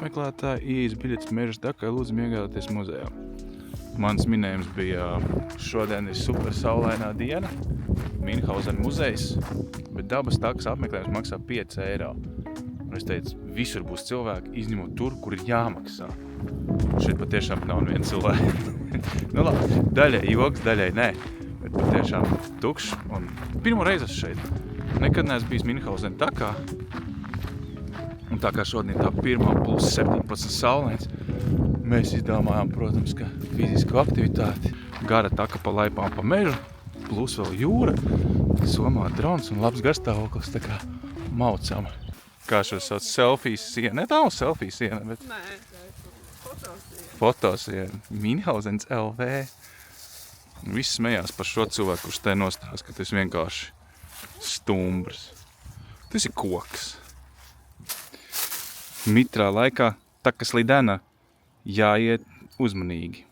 apmeklētāji, ieejas biļetes Mežas takai, lūdzam iegādāties muzejā. Mans minējums bija, šodien ir super saulainā diena, Minhausena muzejs, bet dabas takas apmeklējums maksā 5 eiro. Un es teicu, visur būs cilvēki, izņemot tur, kur ir jāmaksā. Šeit patiešām nav neviena cilvēka. Nu labi, daļai joks, daļai nē, bet patiešām tukšs. Un pirmo reizi esmu šeit. Nekad neesmu bijis Minhausena takā. Un tā kā šodien tā pirmā plus 17 saulains, mēs izdomājām, protams, ka fizisku aktivitāti, gara taka pa laipām pa mežu, plus vēl jūra, somā drons un labs garstāvoklis, tā kā maucam. Kā šo sauc selfijas siena? Ne, tā nav selfijas siena, bet... Nē, fotosiena. Fotosiena. Minhausens LV. Viss smējās par šo cilvēku, kurš te nostās, ka tas vienkārši stumbrs. Tas ir koks. Mitrā laikā taka slidena jāiet uzmanīgi.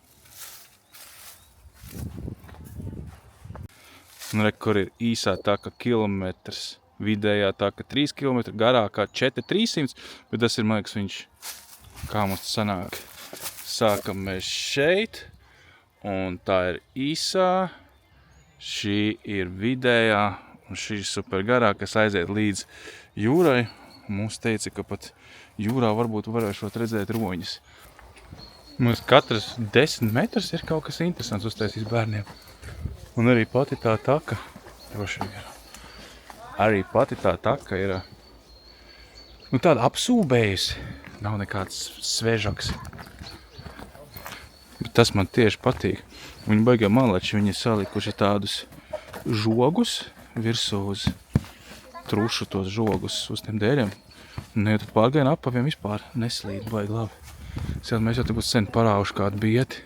Un re, kur ir īsā taka kilometrs, vidējā taka 3 km, garākā 4-300, bet tas ir, man liekas, viņš, kā mums tas sanāk. Sākam mēs šeit, un tā ir īsā, šī ir vidējā, un šī ir super garā, kas aiziet līdz jūrai. Mums teica, ka pat jūrā varbūt varēšot redzēt roņas. Mums katrs 10 metrus ir kaut kas interesants uztaisīs bērniem. Un arī pati tā taka, droši vien, arī pati tā taka ir nu, tāda apsūbējusi. Nav nekāds svežaks. Bet tas man tieši patīk. Viņi baigā malači, viņi ir salikuši tādus žogus virsū uz trušu tos žogus uz tiem dēļiem. Un ja tu pārgaini apaviem vispār neslīd, baigi labi. Mēs jau te būs sen parāvuši kādu bieti.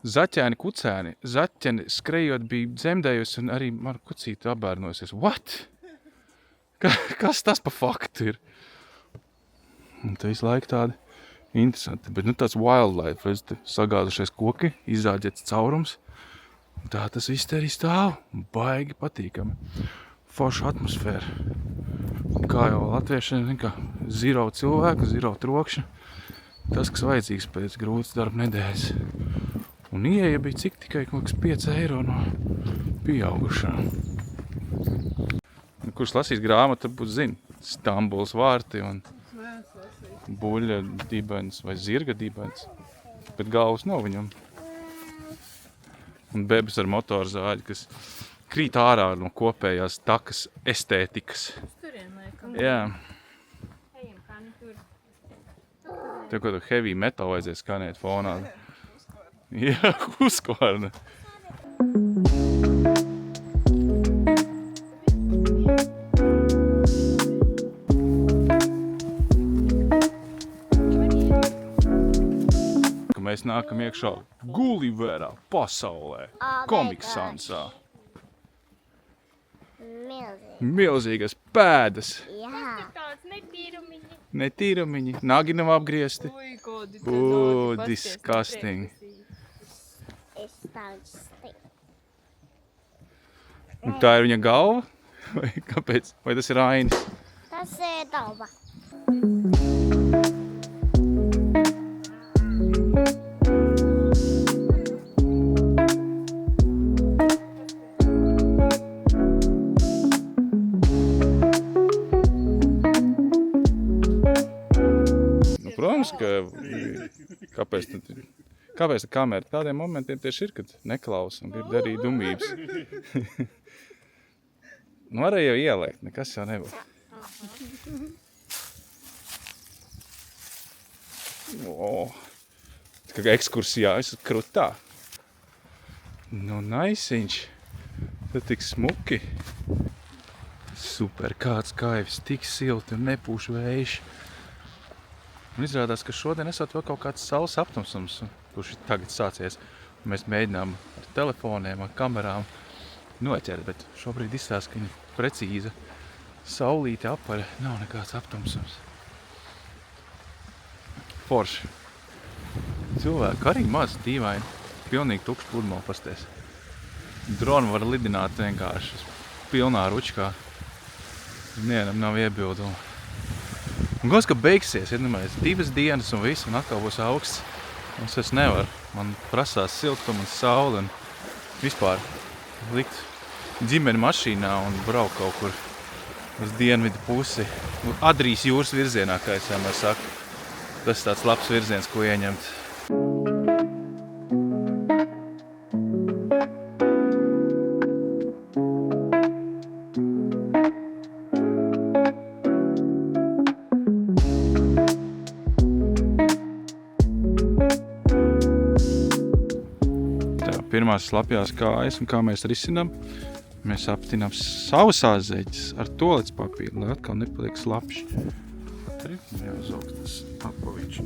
Zaķēni, kucēni. Zaķeni skrejot bija dzemdējusi un arī man kucīti apbērnosies. What? Kas tas pa faktu ir? Un te visu laiku tādi interesanti. Bet nu tāds wildlife, redz, te sagāzušies koki, izzāģēts caurums. Tā tas viss te arī stāv. Baigi patīkami. Forša atmosfēra. Kā jau latviešiem, kā zero cilvēku, zero trokšņa. Tas, kas vajadzīgs pēc grūtas darba nedēļas. Un ieeja bija cik tikai kaut kas 5 eiro no pieaugušā. Kurš lasīs grāmatu, varbūt zina. Stambuls vārti un buļļa dibens vai zirga dibens. Bet galvas nav viņam. Un bebes ar motorzāļu, kas krīt ārā no kopējās takas estētikas. Turien, laikam. Jā. Ejam, kā nu tur. Tev kaut heavy metal vajadzēs skanēt fonā. Jā, Husqvarna. Mēs nākam iekšā Gulliverā pasaulē, Comic Sansā. Milzīgas pēdas. Jā. Tāds netīrumiņi. Netīrumiņi, nagi nav apgriezti. Ui, kodi te daudzi, Disgusting. Es tāds stīk. Un tā ir viņa galva? Vai kāpēc? Vai tas ir ainis? Tas ir daba. Nu, protams, ka kāpēc tā kamera tādiem momentiem tieši ir, kad neklausa un grib darīt dumības. Nu, varēja jau ieliekt, nekas jau nebūs. Tā kā ekskursijā esat krutā. Nu, naisiņš. Tad tik smuki. Super, kāds kaivs, tik silti un nepūš vējš. Un izrādās, ka šodien esot vēl kaut kāds saules aptumsums, kurš ir tagad sācies. Mēs mēģinām ar telefoniem, ar kamerām noķert, bet šobrīd izstāsta, ka viņa precīza saulīte apaļa, nav nekāds aptumsums. Forši. Cilvēki arī maz dīvaini, pilnīgi tukšs pludmale pasties. Dronu var lidināt vienkārši pilnā ručkā. Vienam nav iebildumu. Un galvas, ka beigsies, iedomājies, 2 dienas un viss, un atkal būs augsts. Un es nevaru. Man prasās siltuma un saule un vispār likt ģimeni mašīnā un braukt kaut kur uz dienvidu pusi. Adrijas jūras virzienā, kā es vienmēr saku. Tas tāds labs virziens, ko ieņemt. Pirmās slapjās kājas un kā mēs risinām. Mēs aptinām savus āzeķus ar toalets papīru, lai atkal nepaliek slapši. Arī neuzaugs tas apaviņš.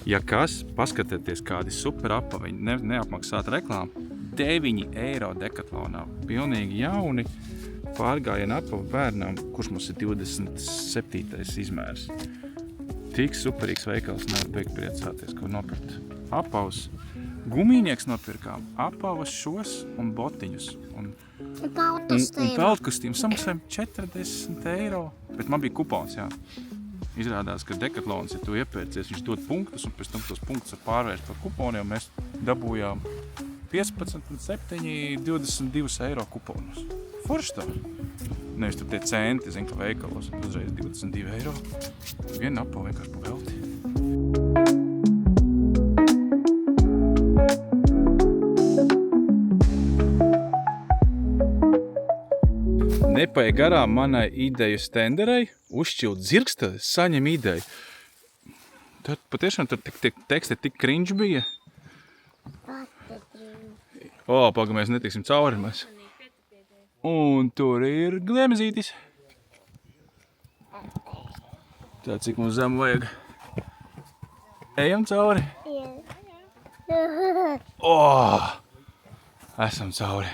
Ja kas, paskatieties kādi super apaviņi, neapmaksāta reklāma. 9 eiro Decathlonā. Pilnīgi jauni pārgājieni apavi bērnam, kurš mums ir 27. izmērs. Tik superīgs veikals, nevar beigt priecāties, ko nopirkt. Apavs. Gumīnieks nopirkām, apavas šos un botiņus. Un peldkustīm samaksājām 40 eiro. Bet man bija kupons, jā. Izrādās, ka Decathlons, ja tu iepērcies, viņš dod punktus, un pēc tam tos punktus var pārvērst par kuponiem. Mēs dabūjām 15 un 7, 22 eiro kuponus. Forši tā. Nevis tur tie centi, zin, ka veikalos uzreiz 22 eiro. Viena apava vienkārši pa velti. Nepaiet garām manai ideju stenderei, uzšķilt dzirksteli, saņem ideju. Tad patiešām tur teksti tik cringe bija. Paga, mēs netiksim cauri mēs. Un tur ir glemzītis. Tā, cik mums zemu vajag. Ejam cauri. Esam cauri.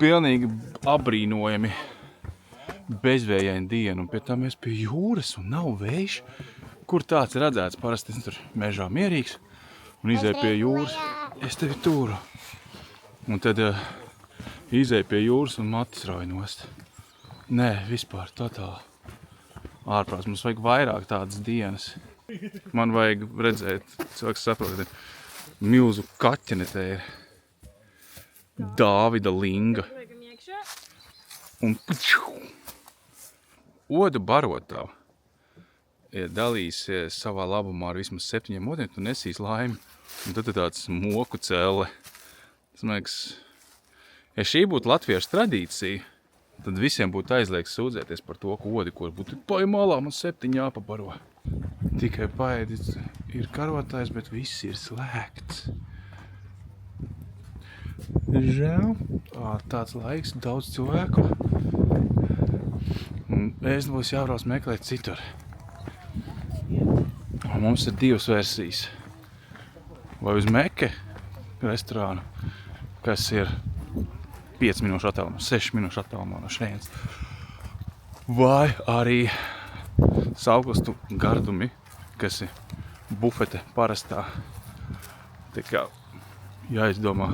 Pilnīgi abrīnojami bezvējaini diena, un pie tā mēs pie jūras, un nav vējš. Kur tāds redzēts? Parasti es tur mežā mierīgs, un izēju pie jūras. Es tevi turu. Un tad izēju pie jūras, un matis rauj nost. Nē, vispār, totāli. Ārprāts, mums vajag vairāk tādas dienas. Man vajag redzēt, cilvēks saprot, milzu kaķene te ir. Dāvida Linga. Un odu barotavu ir dalīsies savā labumā ar vismaz 7 odiem, tu nesīs laimi. Un tad ir tāds moku celle. Tas man liekas, ja šī būtu latviešu tradīcija, tad visiem būtu aizliegts sūdzēties par to, ka odi, ko būtu pai malā, man 7 jāpabaro. Tikai paēdis ir karotājs, bet viss ir slēgts. Žēl, tāds laiks, daudz cilvēku. Ēst būs jābrauc meklēt citur. Mums ir 2 versijas. Vai uz Meke restorānu, kas ir 5 minūšu attālumā, 6 minūšu attālumā no šeienes. Vai arī Sauklistu gardumi, kas ir bufete parastā. Tā kā jāizdomā,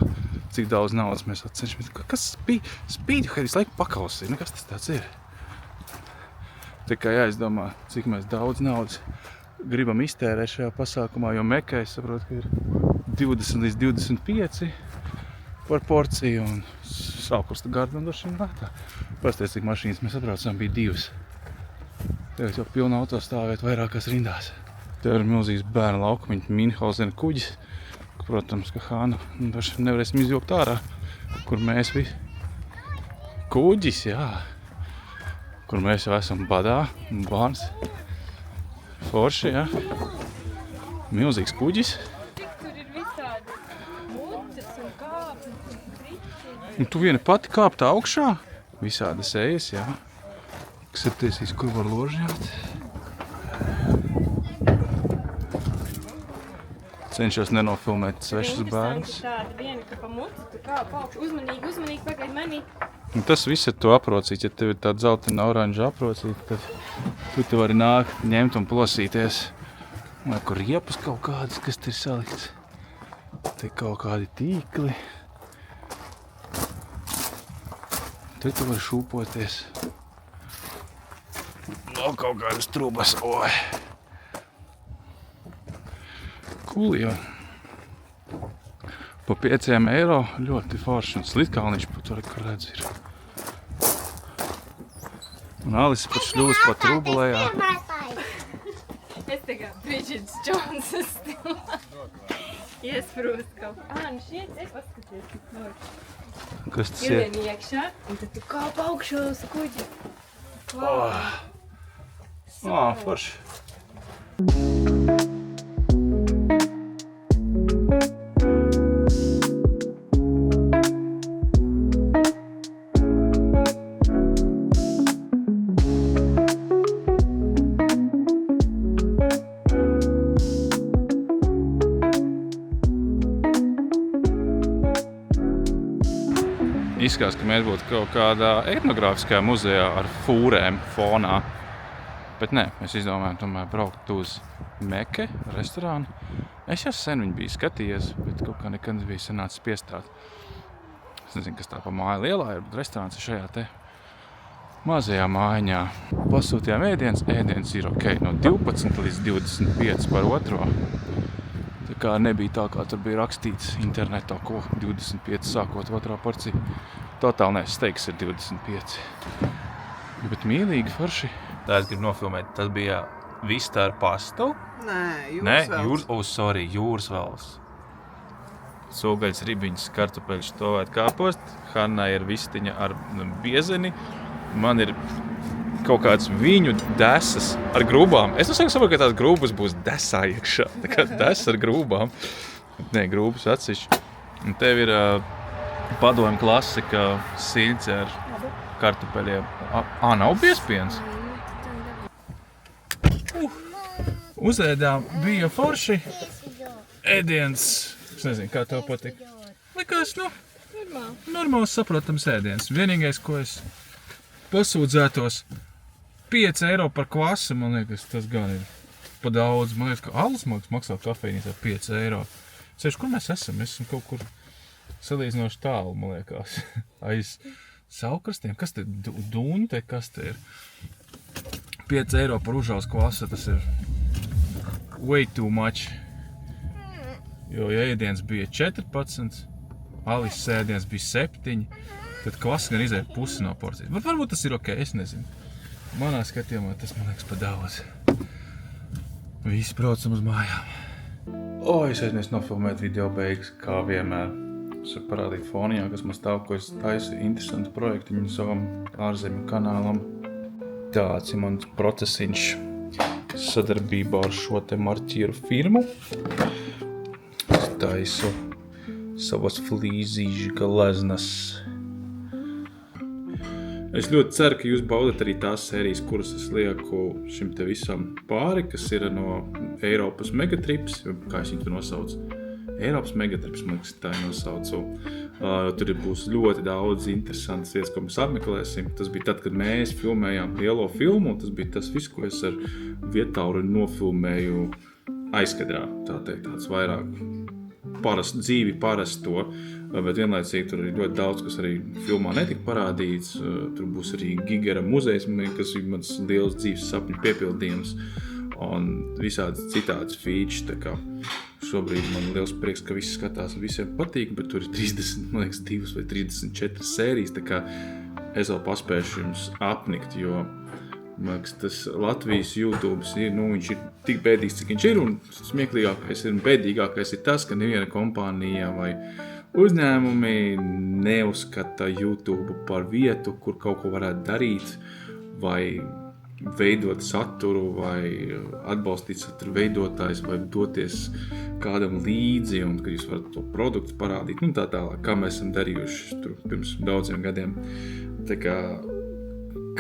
cik daudz naudas mēs atcenšamies. Kas spīd, kad visu laiku pakausī? Kas tas tāds ir? Tā kā jāizdomā, cik mēs daudz naudas gribam iztērēt šajā pasākumā, jo Mekā es saprotu, ka ir 20 līdz 25 par porciju un Sauklistu gardumi došiem lētā. Pasties, cik mašīnas mēs atbraucām, bija 2. Tagad jau pilna auto stāvēt vairākās rindās. Tev ir milzīgs bērnu laukumiņš, Minhausena kuģis. Protams, ka Hāna nevarēsim izvilkt ārā, kur mēs visi. Kuģis, jā. Kur mēs jau esam badā, un bārns. Forši, jā. Milzīgs kuģis. Tur ir visādi muces un kāpnes un kriķi. Un tu viena pati kāpt augšā? Visādas ejas, jā. Kas ir tiesīs, kur var ložņāt? Cenšos nenofilmēt svešus bērnus. Tāda viena, ka pa muci, tu kāp augšu. Uzmanīgi, pagaid mani. Un tas viss ir to aprocīts. Ja tev ir tāda zeltaina oranža aprocīta, tad tu te vari nākt, ņemt un plosīties. Vai kur riepas kaut kādas, kas te ir salikts. Te kaut kādi tīkli. Te tu vari šūpoties. Vēl kaut kādas trūbas, oi. Cool, jo. Pa 5 eiro ļoti forši, un Slitkalniņš pa tur, kur redz ir. Un Alisa pat šļūs pa trūbu lejā. Es tagad Bridget Jonesas stilā iesprūst kaut kā. Nu šiet, paskaties, tik forši. Kas tas ir? Ielien iekšā, un tad tu kāp augšu uz kuģi. Forši. Izskatās, ka mēs būtu kaut kādā etnogrāfiskajā muzejā ar fūrēm fonā. Bet nē, mēs izdomājām tomēr braukt uz Meke restorānu. Es jau sen viņu biju skatījies, bet kaut kā nekad nebija sanācis piestāt. Es nezinu, kas tā pa māju lielā ir, bet restorāns ir šajā te mazajā mājiņā. Pasūtījām ēdienas ir ok, no 12 līdz 25 par otro. Tā kā nebija tā, kā tur bija rakstīts internetā, ko 25 sākot otrā porcija. Totāli steiks ir 25. Bet mīlīgi, forši. Tā es gribu nofilmēt. Tas bija vista ar pastu? Jūras valsts. Sūgaļas ribiņas, kartupeļš, stovēt kāpost. Hanna ir vistiņa ar biezeni. Man ir kaut kāds viņu desas ar grūbām. Es saprotu, ka tās grūbas būs desā iekšā. Tā kā des ar grūbām. Nē, grūbas atsevišķi. Un tev ir padomju klasika siļķe ar kartupeļiem. Nav biespiens? Uzēdām, bija forši. Ēdiens, es nezinu, kā tev patīk. Likās, normāls saprotams ēdiens. Vienīgais, ko es pasūdzētos, 5 eiro par kvasu, man liekas, tas gan ir pa daudz. Man liekas, ka alus maksā kafejnīcā 5 eiro. Sēž, kur mēs esam? Mēs esam kaut kur salīdzinoši tālu, man liekas. Aiz Saukrastiem. Kas te ir? Dunte? Kas te ir? 5 eiro par užāls kvasu, tas ir way too much. Jo ēdiens bija 14, Alises ēdiens bija 7, tad kvasa gan izēja pusi no porcijas. Bet varbūt tas ir ok, es nezinu. Manā skatījumā tas, man liekas, pa daudz. Visi braucam uz mājām. Es aizmies nofilmēt video beigas, kā vienmēr. Es varu parādīt fonijā, kas man stāv, ko es taisu interesantu projektiņu savam ārzemju kanālam. Tāds ir mans procesiņš sadarbībā ar šo te marķieru firmu. Es taisu savas flīzīžu galeznas. Es ļoti ceru, ka jūs baudat arī tās sērijas, kuras es lieku šim te visam pāri, kas ir no Eiropas Megatrips, kā es viņu tu nosaucu. Eiropas Megatrips, man liekas, tā ir nosaucu. Tur būs ļoti daudz interesantas lietas, ko mēs apmeklēsim. Tas bija tad, kad mēs filmējām lielo filmu, un tas bija tas viss, ko es ar Vietāuru nofilmēju aizkadrā. Tā teikt, tāds vairāk dzīvi parasto, bet vienlaicīgi tur ir ļoti daudz, kas arī filmā netika parādīts. Tur būs arī Gigera muzejs, kas ir mans liels dzīves sapņu piepildījums, un visādi citāds feature, tā kā šobrīd man liels prieks, ka visi skatās un visiem patīk, bet tur ir 30, man liekas, 2 vai 34 sērijas, tā kā es vēl paspēšu jums apnikt, jo man liekas, tas Latvijas YouTube ir, viņš ir tik bēdīgs, cik viņš ir, un smieklīgākais un bēdīgākais ir tas, ka neviena kompānija vai uzņēmumi neuzskata YouTube par vietu, kur kaut ko varētu darīt, vai veidot saturu, vai atbalstīt saturu veidotājs, vai doties kādam līdzi, un ka jūs varat to produktu parādīt, un tā tālāk, kā mēs esam darījuši tur pirms daudziem gadiem. Tā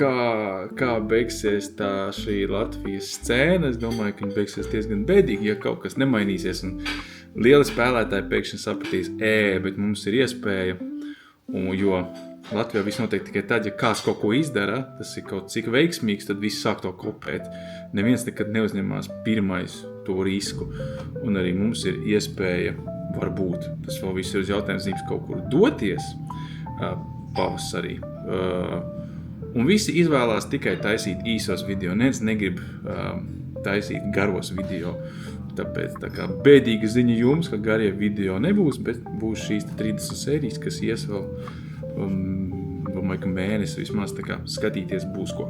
kā beigsies tā šī Latvijas scēna, es domāju, ka viņa beigsies diezgan bēdīgi, ja kaut kas nemainīsies, un lieli spēlētāji pēkšņi sapratīs, bet mums ir iespēja, jo Latvijā viss notiek tikai tad, ja kāds kaut ko izdara, tas ir kaut cik veiksmīgs, tad visi sāk to kopēt. Neviens nekad neuzņemās pirmais to risku, un arī mums ir iespēja, varbūt, tas vēl viss ir uz jautājums zīmes kaut kur doties pavasarī. Un visi izvēlās tikai taisīt īsos video. Neviens negrib taisīt garos video. Tāpēc tā kā bēdīga ziņa jums, ka garie video nebūs, bet būs šīs 30 sērijas, kas ies vēl, domāju, ka mēnesi vismaz tā kā skatīties būs ko.